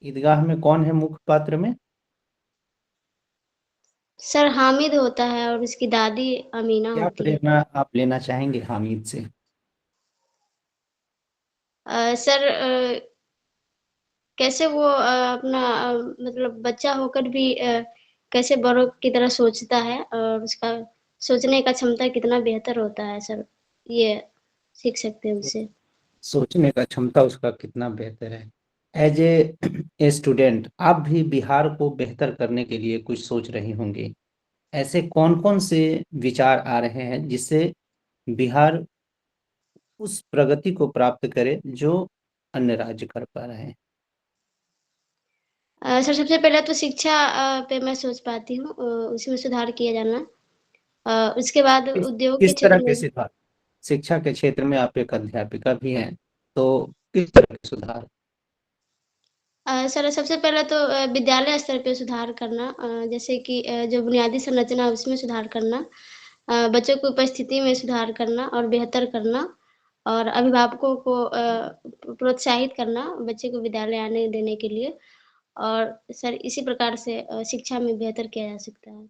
ईदगाह में कौन है मुख्य पात्र में? सर हामिद होता है और उसकी दादी अमीना क्या होती है। प्रेरणा आप लेना चाहेंगे हामिद से? सर कैसे वो अपना मतलब बच्चा होकर भी कैसे बड़ों की तरह सोचता है और उसका सोचने का क्षमता कितना बेहतर होता है सर, ये सीख सकते हैं उससे। सोचने का क्षमता उसका कितना बेहतर है। एज ए स्टूडेंट आप भी बिहार को बेहतर करने के लिए कुछ सोच रही होंगी। ऐसे कौन कौन से विचार आ रहे हैं जिससे बिहार उस प्रगति को प्राप्त करे जो अन्य राज्य कर पा रहे हैं? सर सबसे पहले तो शिक्षा पे मैं सोच पाती हूँ, उसमें सुधार किया जाना। उसके बाद किस उद्योग के किस तरह क्षेत्र के में। सुधार? शिक्षा के क्षेत्र में आप एक अध्यापिका भी हैं, तो किस तरह के सुधार? सर सबसे पहले तो विद्यालय स्तर पे सुधार करना, जैसे कि जो बुनियादी संरचना है उसमें सुधार करना, बच्चों की उपस्थिति में सुधार करना और बेहतर करना, और अभिभावकों को प्रोत्साहित करना बच्चे को विद्यालय आने देने के लिए। और सर इसी प्रकार से शिक्षा में बेहतर किया जा सकता है।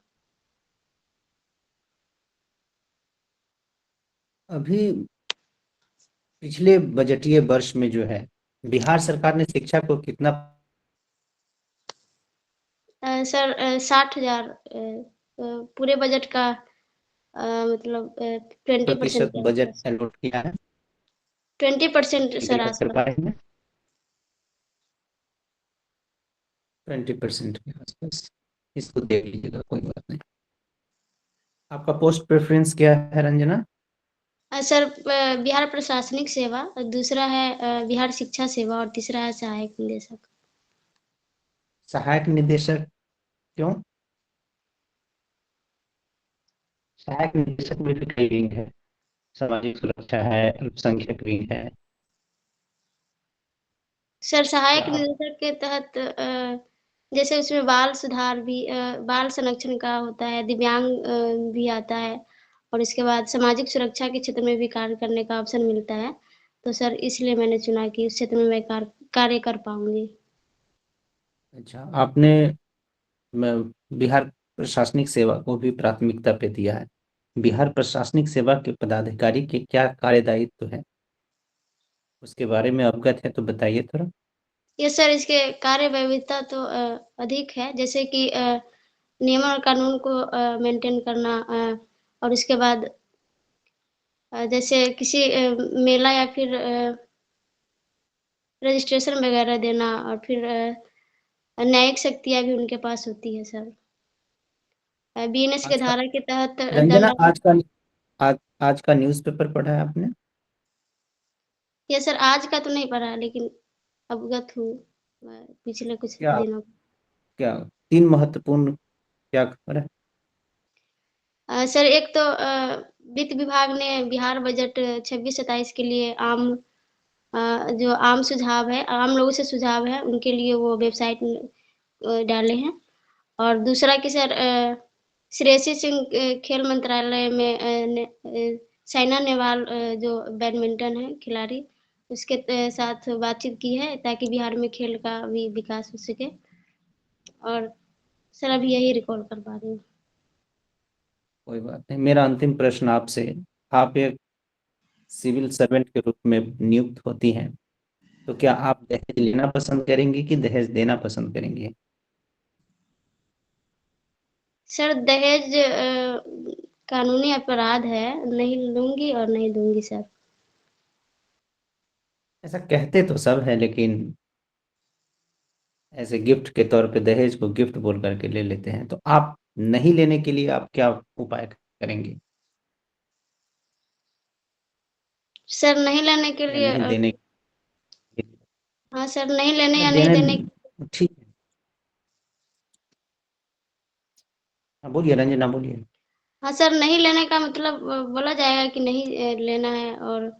अभी पिछले बजटीय वर्ष में जो है बिहार सरकार ने शिक्षा को कितना सर 60,000 पूरे बजट का मतलब 20% प्रतिशत के बजट आसपास। अलॉट किया है? 20% सर डिलीवर कर आसपास। पाए हैं? 20% के आसपास। इसको देख लीजिएगा, कोई बात नहीं। आपका पोस्ट प्रेफरेंस क्या है रंजना? सर बिहार प्रशासनिक सेवा, दूसरा है बिहार शिक्षा सेवा और तीसरा है सहायक निदेशक। सहायक निदेशक क्यों? सहायक निदेशक में भी कई विंग है। सामाजिक सुरक्षा है, अल्पसंख्यक विंग है। सर क्या सहायक आप निदेशक के तहत जैसे उसमें बाल सुधार भी, बाल संरक्षण का होता है, दिव्यांग भी आता है, और इसके बाद सामाजिक सुरक्षा के क्षेत्र में भी कार्य करने का अवसर मिलता है। तो सर इसलिए मैंने चुना कि उस क्षेत्र में मैं कार्य कर पाऊंगी। अच्छा आपने बिहार प्रशासनिक सेवा को भी प्राथमिकता पे दिया है। बिहार प्रशासनिक सेवा के पदाधिकारी के क्या कार्यदायित्व है, उसके बारे में अवगत है तो बताइए थोड़ा। ये सर इसके कार्य वैविधता तो अधिक है, जैसे कि नियम और कानून को मेंटेन करना, और उसके बाद जैसे किसी मेला या फिर रजिस्ट्रेशन वगैरह देना, और फिर न्यायिक शक्तियाँ भी उनके पास होती है सर। बीएनएस के आज का धारा के तहत रंजना दंडात्मक। आज का न्यूज़पेपर पढ़ा है आपने? ये सर आज का तो नहीं पढ़ा, लेकिन अवगत हूँ पिछले कुछ क्या दिनों। क्या तीन महत्वपूर्ण क्या खबर है? सर एक तो वित्त विभाग ने बिहार बजट 26-27 के लिए जो आम सुझाव है, आम लोगों से सुझाव है उनके लिए वो वेबसाइट डाले हैं। और दूसरा कि सर श्रेयसी सिंह खेल मंत्रालय में साइना नेहवाल जो बैडमिंटन है खिलाड़ी, उसके साथ बातचीत की है ताकि बिहार में खेल का भी विकास हो सके। और सर अभी यही रिकॉर्ड कर पा रही हूँ। कोई बात नहीं। मेरा अंतिम प्रश्न आपसे, आप एक सिविल सर्वेंट के रूप में नियुक्त होती हैं, तो क्या आप दहेज लेना पसंद करेंगी कि दहेज देना पसंद करेंगी? सर दहेज कानूनी अपराध है, नहीं लूंगी और नहीं दूंगी सर। ऐसा कहते तो सब है, लेकिन ऐसे गिफ्ट के तौर पे दहेज को गिफ्ट बोल करके ले लेते हैं, तो आप नहीं लेने के लिए आप क्या उपाय करेंगे? सर नहीं लेने के या लिए नहीं देने के लिए? हाँ सर, नहीं लेने या या नहीं देने? देने। ठीक है। हाँ, बोलिए रंजना, बोलिए। हाँ सर, नहीं लेने का मतलब बोला जाएगा कि नहीं लेना है, और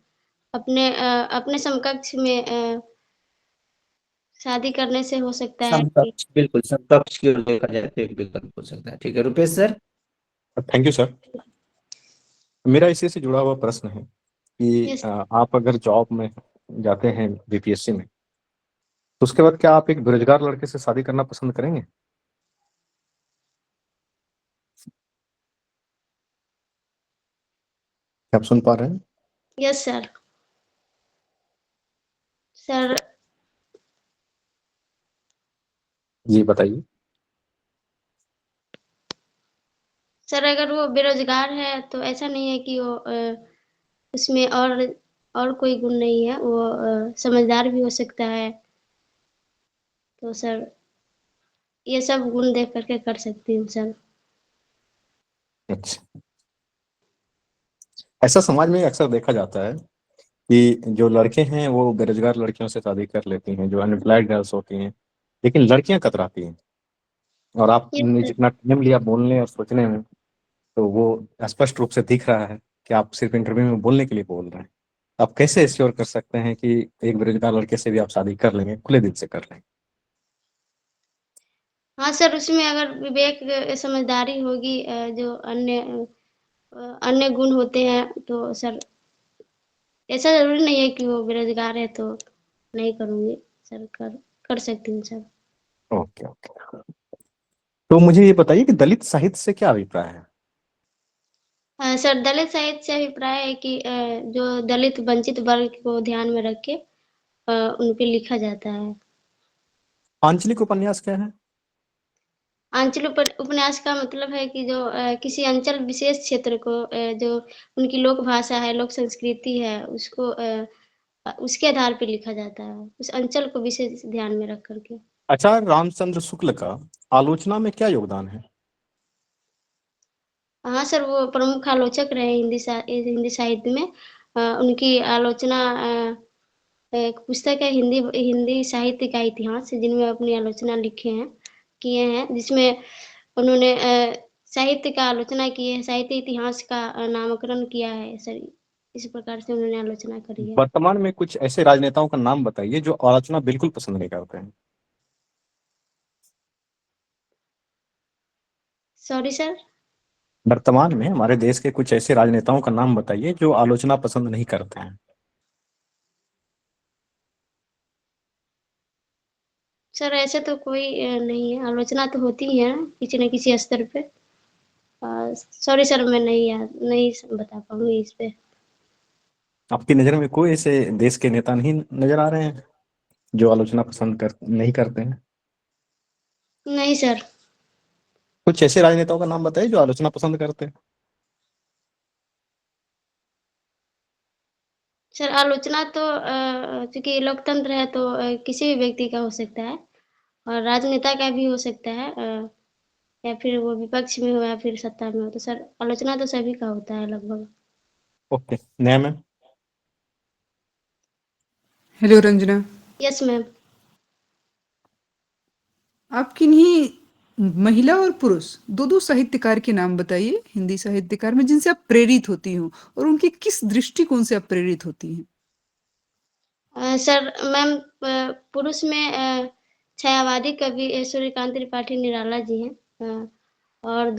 अपने समकक्ष में शादी करने से हो सकता है कि। समकक्ष, बिल्कुल समकक्ष की ओर देखा जाए तो एक विकल्प हो सकता है। ठीक है Rupesh sir. Thank you sir. मेरा इसी से जुड़ा हुआ प्रश्न है कि यस। आप अगर जॉब में जाते हैं बीपीएससी में, तो उसके बाद क्या आप एक बेरोजगार लड़के से शादी करना पसंद करेंगे? क्या आप सुन पा रहे हैं? Yes sir. सर जी बताइए। सर अगर वो बेरोज़गार है तो ऐसा नहीं है कि वो उसमें और कोई गुण नहीं है, वो समझदार भी हो सकता है। तो सर ये सब गुण देख कर के कर सकती हूँ सर। अच्छा, ऐसा समाज में अक्सर देखा जाता है कि जो लड़के हैं वो बेरोजगार लड़कियों से शादी कर लेती हैं, जो अनएम्प्लॉयड गर्ल्स होती हैं, लेकिन लड़कियां कतराती हैं। और यस आपने सर। जितना टाइम लिया बोलने और सोचने में, तो वो स्पष्ट रूप से दिख रहा है कि आप सिर्फ इंटरव्यू में बोलने के लिए बोल रहे हैं। आप कैसे एश्योर कर सकते हैं कि एक बेरोजगार लड़के से भी आप शादी कर लेंगे, खुले दिल से कर लेंगे? हाँ सर, उसमें अगर विवेक समझदारी होगी, जो अन्य गुण होते हैं तो सर ऐसा ज़रूरी नहीं है कि वो बेरोज़गार है तो नहीं करूँगी सर, कर कर सकती हूँ सर। Okay okay. तो मुझे ये बताइए कि दलित साहित्य से क्या अभिप्राय है? सर दलित साहित्य से अभिप्राय है कि जो दलित वंचित वर्ग को ध्यान में रख के उन पे लिखा जाता है। आंचलिक उपन्यास क्या है? आंचल उपन्यास का मतलब है कि जो किसी अंचल विशेष क्षेत्र को, जो उनकी लोक भाषा है, लोक संस्कृति है, उसको उसके आधार पे लिखा जाता है, उस अंचल को विशेष ध्यान में रख कर के। आचार्य रामचंद्र शुक्ल का आलोचना में क्या योगदान है? हाँ सर, वो प्रमुख आलोचक रहे हिंदी साहित्य में। उनकी आलोचना एक पुस्तक है हिंदी हिंदी साहित्य का इतिहास, जिनमें अपनी आलोचना लिखे हैं किए हैं, जिसमें उन्होंने साहित्य का आलोचना की है, साहित्य इतिहास का नामकरण किया है सर, इस प्रकार से उन्होंने आलोचना करी है। वर्तमान में कुछ ऐसे राजनेताओं का नाम बताइए जो आलोचना बिल्कुल पसंद नहीं करते हैं। Sorry sir. वर्तमान में हमारे देश के कुछ ऐसे राजनेताओं का नाम बताइए जो आलोचना पसंद नहीं करते हैं। सर ऐसे तो कोई नहीं है, आलोचना तो होती ही है किसी न किसी स्तर पे। सॉरी सर, मैं नहीं बता पाऊंगी इस पे। आपकी नजर में कोई ऐसे देश के नेता नहीं नजर आ रहे हैं जो आलोचना पसंद कर नहीं करते हैं? नहीं सर। कुछ ऐसे राजनेताओं का नाम बताइए जो आलोचना पसंद करते हैं। सर आलोचना तो चूंकि लोकतंत्र है तो किसी भी व्यक्ति का हो सकता है, और राजनेता का भी हो सकता है, या फिर वो विपक्ष में हो या फिर सत्ता में हो, तो सर आलोचना तो सभी का होता है लगभग। ओके, नया ma'am. Hello Ranjana. Yes ma'am. आप किन्हीं महिला और पुरुष दो दो साहित्यकार के नाम बताइए हिंदी साहित्यकार में जिनसे आप प्रेरित होती हो और उनके किस दृष्टिकोण से आप प्रेरित होती हैं? सर मैम, पुरुष में छायावादी कवि सूर्यकांत त्रिपाठी निराला जी हैं, और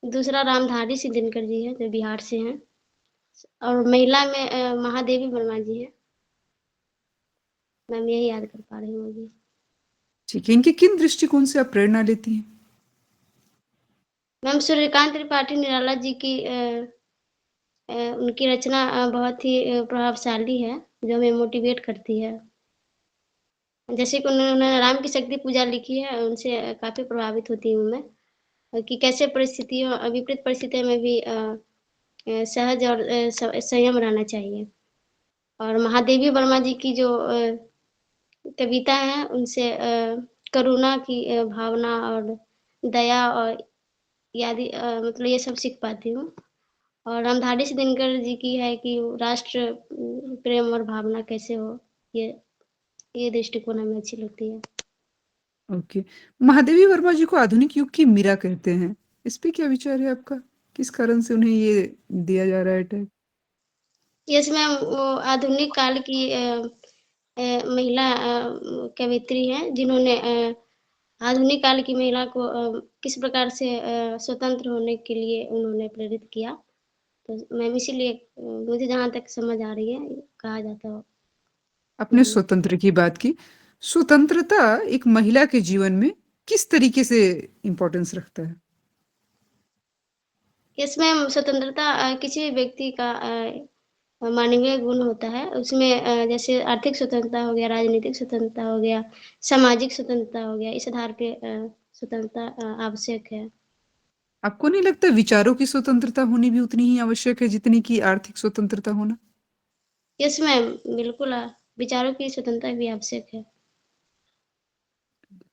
दूसरा रामधारी सिंह दिनकर जी हैं जो बिहार से हैं, और महिला में महादेवी वर्मा जी हैं। मैम यही याद कर पा रही हूँ अभी। ठीक है, इनके किन दृष्टिकोण से आप प्रेरणा लेती हैं? मैम सूर्यकांत त्रिपाठी निराला जी की उनकी रचना बहुत ही प्रभावशाली है, जो हमें मोटिवेट करती है। जैसे कि उन्होंने राम की शक्ति पूजा लिखी है, उनसे काफ़ी प्रभावित होती हूँ मैं, कि कैसे विपरीत परिस्थितियों में भी सहज और संयम रहना चाहिए। और महादेवी वर्मा जी की जो कविता है, उनसे करुणा की भावना और दया और मतलब ये सब सीख पाती हूँ। और रामधारी सिंह दिनकर जी की है कि राष्ट्र प्रेम और भावना कैसे हो, ये ये दृष्टिकोण हमें अच्छी लगती है। ओके। महादेवी वर्मा जी को आधुनिक युग की मीरा कहते हैं, इस पे क्या विचार है आपका? किस कारण से उन्हें ये दिया जा रहा है टैग? यस मैम, वो आधुनिक काल की महिला कवयित्री हैं, जिन्होंने आधुनिक काल की महिला को किस प्रकार से स्वतंत्र होने के लिए उन्होंने प्रेरित किया। तो मैम इसीलिए मुझे जहाँ तक समझ आ रही है, कहा जाता है। आपने स्वतंत्र की बात की। स्वतंत्रता एक महिला के जीवन में किस तरीके से इम्पोर्टेंस रखता है? इसमें स्वतंत्रता किसी भी व्यक्ति का मानवीय गुण होता है। उसमें जैसे आर्थिक स्वतंत्रता हो गया, राजनीतिक स्वतंत्रता हो गया, सामाजिक स्वतंत्रता हो गया, इस आधार पे स्वतंत्रता आवश्यक है। आपको नहीं लगता विचारों की स्वतंत्रता होनी भी उतनी ही आवश्यक है जितनी कि आर्थिक स्वतंत्रता होना? यस मैम, बिल्कुल विचारों की स्वतंत्रता भी आवश्यक है।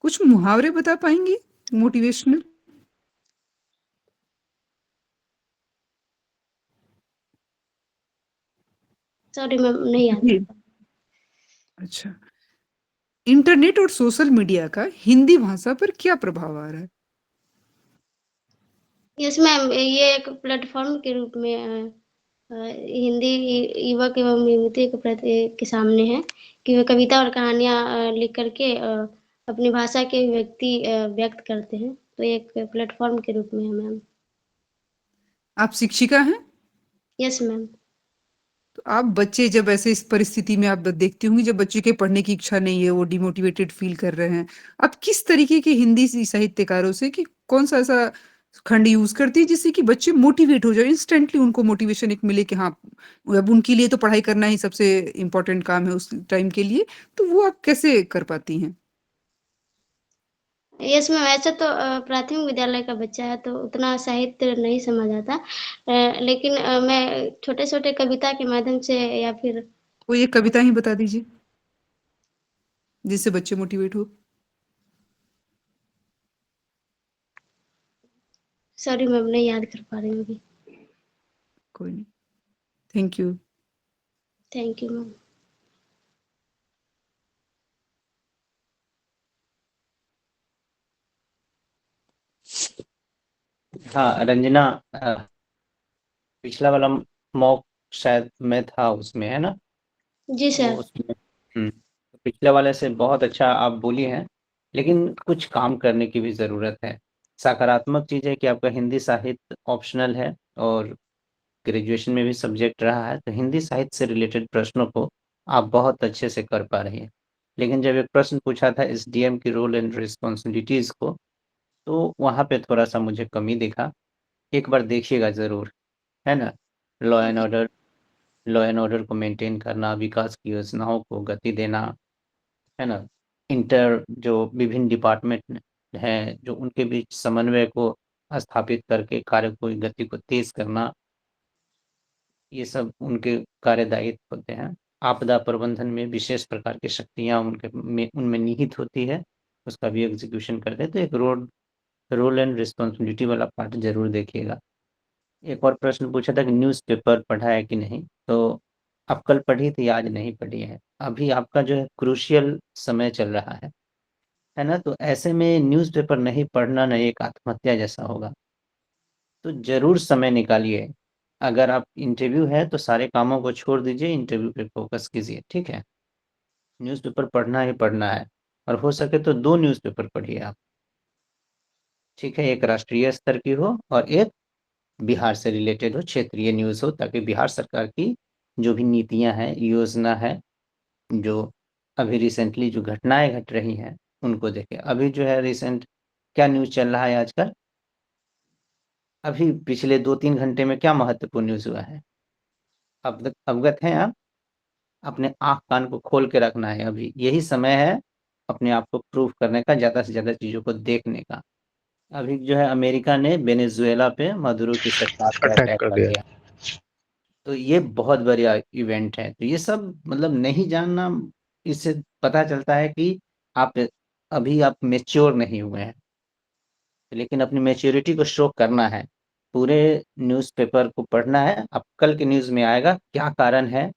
कुछ मुहावरे बता पाएंगी मोटिवेशनल? सॉरी मैम, नहीं याद जी। कर पा अच्छा। इंटरनेट और सोशल मीडिया का हिंदी भाषा पर क्या प्रभाव आ रहा है? यस मैम, ये एक प्लेटफ़ॉर्म के रूप में हिंदी युवक एवं युवती के प्रति के सामने है कि वे कविता और कहानियाँ लिख कर के अपनी भाषा के अभिव्यक्ति व्यक्त करते हैं। तो ये एक प्लेटफ़ॉर्म के रूप में है मैम। आप शिक्षिका हैं? Yes ma'am. तो आप बच्चे जब ऐसे इस परिस्थिति में आप देखती होंगी जब बच्चे के पढ़ने की इच्छा नहीं है, वो डिमोटिवेटेड फील कर रहे हैं, आप किस तरीके के हिंदी साहित्यकारों से कि कौन सा ऐसा खंड यूज करती है जिससे कि बच्चे मोटिवेट हो जाए, इंस्टेंटली उनको मोटिवेशन एक मिले कि हाँ, अब उनके लिए तो पढ़ाई करना ही सबसे इम्पोर्टेंट काम है उस टाइम के लिए, तो वो आप कैसे कर पाती हैं? यस मैम, ऐसा तो प्राथमिक विद्यालय का बच्चा है तो उतना साहित्य नहीं समझ आता। लेकिन मैं छोटे-छोटे कविता के माध्यम से या फिर कोई एक कविता ही बता दीजिए जिससे बच्चे मोटिवेट हो। सॉरी मैम, नहीं याद कर पा रही हूँ अभी। कोई नहीं, thank you. Thank you ma'am. हाँ रंजना, पिछला वाला मॉक शायद मैं था उसमें, है ना? जी वो सर। उसमें पिछले वाले से बहुत अच्छा आप बोली हैं, लेकिन कुछ काम करने की भी ज़रूरत है। सकारात्मक चीज़ है कि आपका हिंदी साहित्य ऑप्शनल है और ग्रेजुएशन में भी सब्जेक्ट रहा है, तो हिंदी साहित्य से रिलेटेड प्रश्नों को आप बहुत अच्छे से कर पा रही हैं। लेकिन जब एक प्रश्न पूछा था एसडीएम की रोल एंड रिस्पॉन्सिबिलिटीज़ को, तो वहाँ पे थोड़ा-सा मुझे कमी दिखा। एक बार देखिएगा ज़रूर, है ना? Law and order law and order को मेंटेन करना, विकास की योजनाओं को गति देना, है ना? जो विभिन्न डिपार्टमेंट हैं, जो उनके बीच समन्वय को स्थापित करके कार्य को गति को तेज़ करना, ये सब उनके कार्यदायित्व होते हैं। आपदा प्रबंधन में विशेष प्रकार की शक्तियाँ उनमें निहित होती है, उसका भी एग्ज़ीक्यूशन करते हैं। तो एक रोल एंड रिस्पॉन्सिबिलिटी वाला पार्ट ज़रूर देखिएगा। एक और प्रश्न पूछा था कि न्यूज़पेपर पढ़ा है कि नहीं? तो आप कल पढ़ी थी, आज नहीं पढ़ी है। अभी आपका जो है क्रूशियल समय चल रहा है ना? तो ऐसे में न्यूज़पेपर नहीं पढ़ना ना एक आत्महत्या जैसा होगा। तो ज़रूर समय निकालिए। अगर आप इंटरव्यू है तो सारे कामों को छोड़ दीजिए, इंटरव्यू पे फ़ोकस कीजिए, ठीक है? न्यूज़पेपर पढ़ना ही पढ़ना है और हो सके तो 2 न्यूज़पेपर पढ़िए आप, ठीक है? एक राष्ट्रीय स्तर की हो और एक बिहार से रिलेटेड हो, क्षेत्रीय न्यूज़ हो, ताकि बिहार सरकार की जो भी नीतियाँ हैं, योजना है, जो अभी रिसेंटली जो घटनाएँ घट रही हैं, उनको देखें। अभी जो है रिसेंट क्या न्यूज़ चल रहा है आजकल? अभी पिछले 2-3 घंटे में क्या महत्वपूर्ण न्यूज़ हुआ है? अवगत हैं आप? अपने आँख-कान को खोल के रखना है अभी। यही समय है अपने आप को प्रूव करने का, ज़्यादा से ज़्यादा चीज़ों को देखने का। अभी जो है अमेरिका ने वेनेज़ुएला पे मदुरो की सरकार पे अटैक अटैक कर कर दिया। दिया। तो ये बहुत बढ़िया इवेंट है। तो ये सब मतलब नहीं जानना, इससे पता चलता है कि आप आप मैच्योर नहीं हुए हैं। लेकिन अपनी मैच्योरिटी को शो करना है। पूरे न्यूज़पेपर को पढ़ना है। अब कल के न्यूज़ में आएगा क्या कारण है,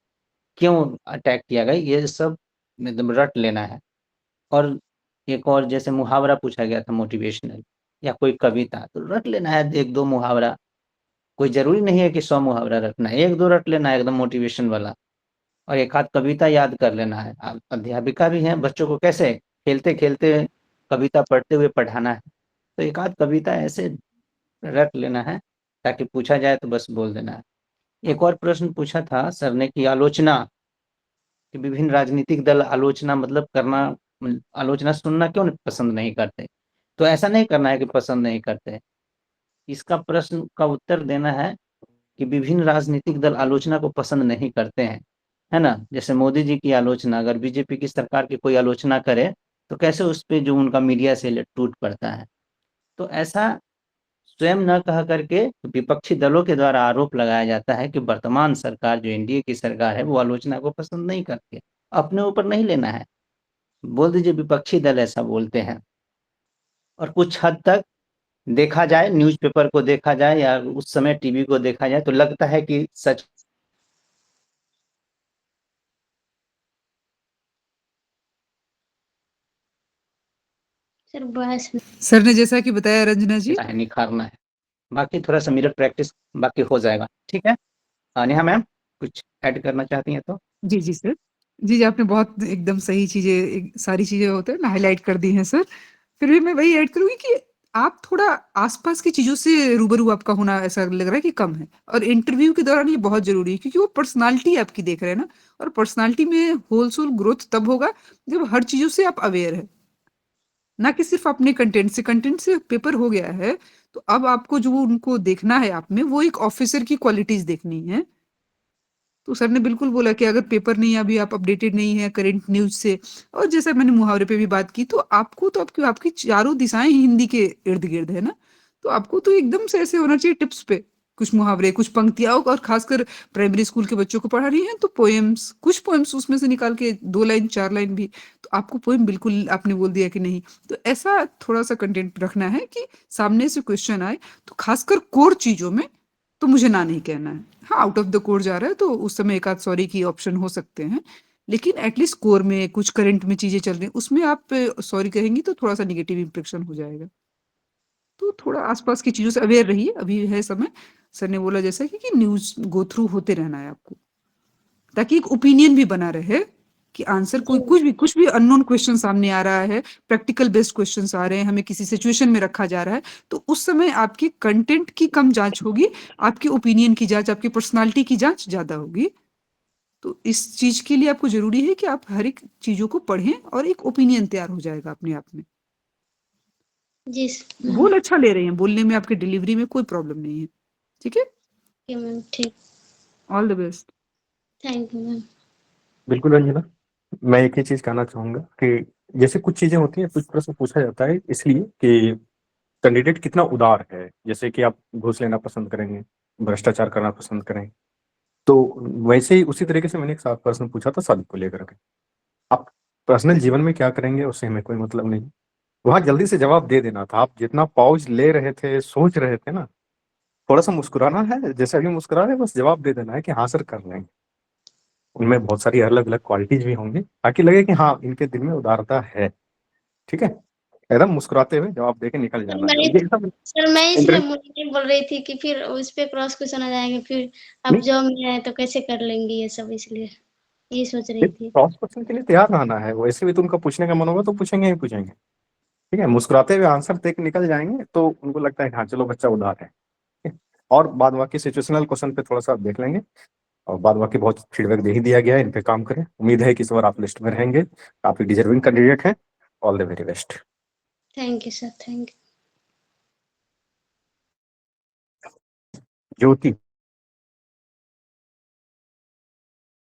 क्यों अटैक किया गया, ये सब एकदम रट लेना है। और एक और जैसे मुहावरा पूछा गया था मोटिवेशनल या कोई कविता, तो रट लेना है 1-2 मुहावरा। कोई ज़रूरी नहीं है कि 100 मुहावरा रटना है, 1-2 रट लेना है एकदम मोटिवेशन वाला। और एक आध कविता याद कर लेना है। आप अध्यापिका भी हैं, बच्चों को कैसे खेलते-खेलते कविता पढ़ते हुए पढ़ाना है। तो एक आध कविता ऐसे रट लेना है, ताकि पूछा जाए तो बस बोल देना है। एक और प्रश्न पूछा था सर ने कि आलोचना कि विभिन्न राजनीतिक दल आलोचना मतलब करना, आलोचना सुनना क्यों पसंद नहीं करते? तो ऐसा नहीं करना है कि पसंद नहीं करते, इसका प्रश्न का उत्तर देना है कि विभिन्न राजनीतिक दल आलोचना को पसंद नहीं करते हैं, है ना? जैसे मोदी जी की आलोचना, अगर बीजेपी की सरकार की कोई आलोचना करे तो कैसे उस पे जो उनका मीडिया से टूट पड़ता है। तो ऐसा स्वयं न कह करके विपक्षी दलों के द्वारा आरोप लगाया जाता है कि वर्तमान सरकार जो एनडीए की सरकार है वो आलोचना को पसंद नहीं करती है। अपने ऊपर नहीं लेना है, बोल दीजिए विपक्षी दल ऐसा बोलते हैं। और कुछ हद तक देखा जाए, न्यूज़पेपर को देखा जाए या उस समय टीवी को देखा जाए तो लगता है कि सच सर बहस सर ने जैसा कि बताया रंजना जी, है, निखारना है। बाकी थोड़ा-सा मिरर प्रैक्टिस बाकी हो जाएगा, ठीक है? नेहा मैम कुछ ऐड करना चाहती हैं तो? जी, जी सर। जी, जी, आपने बहुत एकदम सही चीज़ें सारी चीज़ें होते हैं ना हाइलाइट कर दी हैं सर। फिर भी मैं वही ऐड करूँगी कि आप थोड़ा आस-पास की चीज़ों से रूबरू आपका होना ऐसा लग रहा है कि कम है और इंटरव्यू के दौरान ये बहुत ज़रूरी है क्योंकि वो पर्सनैलिटी आपकी देख रहे हैं ना और पर्सनैलिटी में होल सोल ग्रोथ तब होगा जब हर चीज़ों से आप अवेयर हैं। ना कि सिर्फ़ अपने कंटेंट से पेपर हो गया है, तो अब आपको जो उनको देखना है आप में वो एक ऑफ़िसर की क्वालिटीज़ देखनी है। तो सर ने बिल्कुल बोला कि अगर पेपर नहीं है अभी आप अपडेटेड नहीं है करंट न्यूज़ से और जैसा मैंने मुहावरे पे भी बात की तो आपको तो आपकी आपकी चारों दिशाएँ ही हिंदी के इर्द-गिर्द है ना, तो आपको तो एकदम से ऐसे होना चाहिए टिप्स पे, कुछ मुहावरे, कुछ पंक्तियाँ और ख़ासकर प्राइमरी स्कूल के बच्चों को पढ़ा रही हैं तो पोएम्स, कुछ पोएम्स उसमें से निकाल के 2 लाइन 4 लाइन भी, तो आपको पोएम बिल्कुल आपने बोल दिया कि नहीं, तो ऐसा थोड़ा-सा कंटेंट रखना है कि सामने से क्वेश्चन आए, तो ख़ासकर कोर चीज़ों में, तो मुझे ना नहीं कहना है। हाँ, आउट ऑफ द कोर जा रहा है तो उस समय एक आध सॉरी की ऑप्शन हो सकते हैं। लेकिन एट लीस्ट कोर में कुछ करंट में चीज़ें चल रही हैं, उसमें आप सॉरी कहेंगी तो थोड़ा-सा नेगेटिव इंप्रेशन हो जाएगा। तो थोड़ा आस-पास की चीज़ों से अवेयर रहिए, अभी है समय। सर ने बोला जैसा कि न्यूज़ गो थ्रू होते रहना है आपको, ताकि एक ओपिनियन भी बना रहे कि आंसर कोई कुछ भी अननोन क्वेश्चन सामने आ रहा है, प्रैक्टिकल बेस्ड क्वेश्चन्स आ रहे हैं, हमें किसी सिचुएशन में रखा जा रहा है, तो उस समय आपकी कंटेंट की कम जाँच होगी, आपकी ओपिनियन की जाँच, आपकी पर्सनैलिटी की जाँच ज़्यादा होगी। तो इस चीज़ के लिए आपको ज़रूरी है कि आप हर एक चीज़ों को पढ़ें और एक ओपिनियन तैयार हो जाएगा अपने आप में। जी मैम। बोल अच्छा ले रही हैं, बोलने में आपकी डिलीवरी में कोई प्रॉब्लम नहीं है। ठीक है? ओके मैम, ठीक। All the best. Thank you ma'am. बिल्कुल रंजना, मैं एक ही चीज़ कहना चाहूँगा कि जैसे कुछ चीज़ें होती हैं, कुछ प्रश्न पूछा जाता है इसलिए कि कैंडिडेट कितना उदार है। जैसे कि आप घूस लेना पसंद करेंगे, भ्रष्टाचार करना पसंद करें। तो वैसे ही उसी तरीके से मैंने एक साथ प्रश्न पूछा था शादी को लेकर के। आप पर्सनल जीवन में क्या करेंगे उससे हमें कोई मतलब नहीं। वहाँ जल्दी से जवाब दे देना था। आप जितना पॉज़ ले रहे थे, सोच रहे थे ना, थोड़ा-सा मुस्कुराना है, जैसे अभी मुस्कुरा रहे हैं बस जवाब दे देना है कि हाँ सर कर लेंगे। उनमें बहुत सारी अलग-अलग क्वालिटीज़ भी होंगी, ताकि लगे कि हाँ, इनके दिल में उदारता है। ठीक है? एकदम मुस्कुराते हुए जवाब देके निकल सर जाना मैं है। ये सब सर मैं इसलिए इंटरेस्ट मुझे नहीं बोल रही थी कि फिर उस पे क्रॉस क्वेश्चन आ जाएँगे, फिर अब नहीं, जॉब में है तो कैसे कर लेंगी ये सब, इसलिए यही सोच रही थी। क्रॉस क्वेश्चन के लिए तैयार रहना है। वैसे भी तो उनका पूछने का मन होगा तो पूछेंगे ही पूछेंगे। ठीक है? मुस्कुराते हुए आंसर देके निकल जाएँगे तो उनको लगता है कि हाँ, चलो बच्चा उदार है। ठीक है? और बाद बाकी सिचुएशनल क्वेश्चन पे थोड़ा-सा देख लेंगे और बाद बाकी बहुत फीडबैक दे ही दिया गया है, इन पे काम करें। उम्मीद है कि इस बार आप लिस्ट में रहेंगे। काफ़ी डिज़र्विंग कैंडिडेट हैं। All the very best. Thank you sir, thank you. Jyoti.